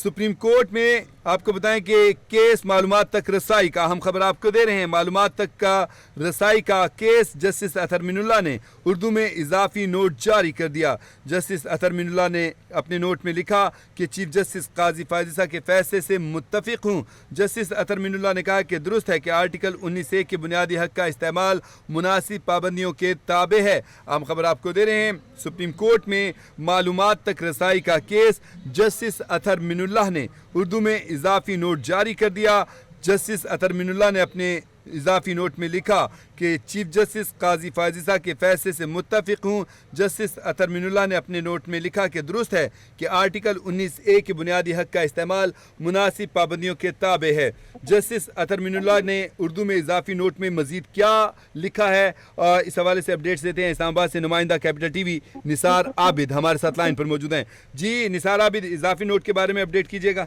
Supreme court میں آپ کو بتائیں کہ کیس معلومات تک رسائی کا اہم خبر آپ کو دے رہے ہیں۔ معلومات تک کا رسائی کا کیس جسٹس اطہر من اللہ نے اردو میں اضافی نوٹ جاری کر دیا۔ جسٹس اطہر من اللہ نے اپنے نوٹ میں لکھا کہ چیف جسٹس قاضی فائز عیسیٰ کے فیصلے سے متفق ہوں۔ جسٹس اطہر من اللہ نے کہا کہ درست ہے کہ آرٹیکل 19(1) کے بنیادی حق کا استعمال مناسب پابندیوں کے تابع ہے۔ اہم خبر آپ کو دے رہے ہیں، سپریم کورٹ میں معلومات تک رسائی کا کیس جسٹس اطہر من اللہ نے اردو میں اضافی نوٹ جاری کر دیا۔ جسٹس اطہر من اللہ نے اپنے اضافی نوٹ میں لکھا کہ چیف جسٹس قاضی فائز عیسیٰ کے فیصلے سے متفق ہوں۔ جسٹس اطہر من اللہ نے اپنے نوٹ میں لکھا کہ درست ہے کہ آرٹیکل 19(1) کے بنیادی حق کا استعمال مناسب پابندیوں کے تابع ہے۔ جسٹس اطہر من اللہ نے اردو میں اضافی نوٹ میں مزید کیا لکھا ہے، اس حوالے سے اپڈیٹس دیتے ہیں۔ اسلام آباد سے نمائندہ کیپٹل ٹی وی نثار عابد ہمارے ساتھ لائن پر موجود ہیں۔ جی نثار عابد، اضافی نوٹ کے بارے میں اپڈیٹ کیجیے گا۔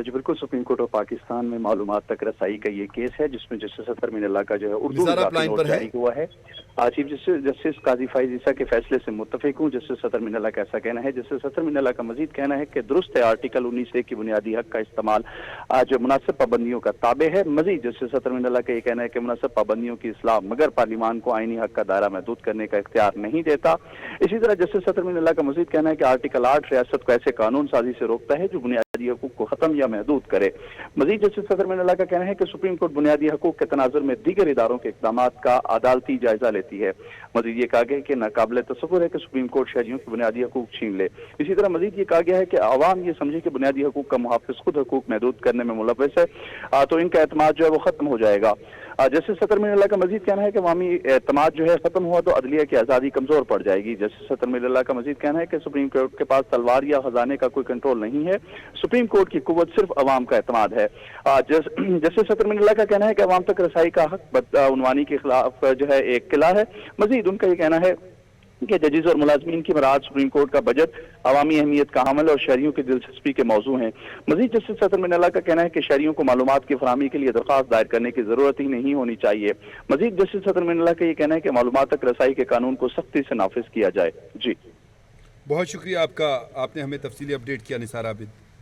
جی بالکل، سپریم کورٹ آف پاکستان میں معلومات تک رسائی کا یہ کیس ہے جس میں جسٹس اطہر من اللہ کا جو ہے اردو اضافی نوٹ جاری ہوا ہے۔ چیف جسٹس قاضی فائز عیسیٰ کے فیصلے سے متفق ہوں۔ جسٹس اطہر من اللہ کا ایسا کہنا ہے۔ جسٹس اطہر من اللہ کا مزید کہنا ہے کہ درست ہے آرٹیکل 19(1) کی بنیادی حق کا استعمال جو مناسب پابندیوں کا تابع ہے۔ مزید جسٹس اطہر من اللہ کا یہ کہنا ہے کہ مناسب پابندیوں کی اصلاح مگر پارلیمان کو آئینی حق کا دائرہ محدود کرنے کا اختیار نہیں دیتا۔ اسی طرح جسٹس اطہر من اللہ کا مزید کہنا ہے کہ آرٹیکل 8 ریاست کو ایسے قانون سازی سے روکتا ہے جو بنیادی حقوق کو ختم یا محدود کرے۔ مزید جسٹس اطہر من اللہ کا کہنا ہے کہ سپریم کورٹ بنیادی حقوق کے تناظر میں دیگر اداروں کے اقدامات کا عدالتی جائزہ لیتی ہے۔ مزید یہ کہا گیا کہ ناقابل تصور ہے کہ سپریم کورٹ شہریوں کے بنیادی حقوق چھین لے۔ اسی طرح مزید یہ کہا گیا ہے کہ عوام یہ سمجھے کہ بنیادی حقوق کا محافظ خود حقوق محدود کرنے میں ملوث ہے تو ان کا اعتماد جو ہے وہ ختم ہو جائے گا۔ جسٹس اطہر من اللہ کا مزید کہنا ہے کہ عوامی اعتماد جو ہے ختم ہوا تو عدلیہ کی آزادی کمزور پڑ جائے گی۔ جسٹس اطہر من اللہ کا مزید کہنا ہے کہ سپریم کورٹ کے پاس تلوار یا خزانے کا کوئی کنٹرول نہیں ہے۔ سپریم کورٹ کی قوت صرف عوام کا اعتماد ہے۔ جسٹس اطہر من اللہ کا کہنا ہے کہ عوام تک رسائی کا حق بدعنوانی کے خلاف جو ہے ایک قلعہ ہے۔ مزید ان کا یہ کہنا ہے کہ ججز اور ملازمین کی مراعات سپریم کورٹ کا بجٹ عوامی اہمیت کا حامل اور شہریوں کی دلچسپی کے موضوع ہیں۔ مزید جسٹس اطہر من اللہ کا کہنا ہے کہ شہریوں کو معلومات کی فراہمی کے لیے درخواست دائر کرنے کی ضرورت ہی نہیں ہونی چاہیے۔ مزید جسٹس اطہر من اللہ کا یہ کہنا ہے کہ معلومات تک رسائی کے قانون کو سختی سے نافذ کیا جائے۔ جی بہت شکریہ آپ کا، آپ نے ہمیں تفصیلی اپڈیٹ کیا نثار عابد۔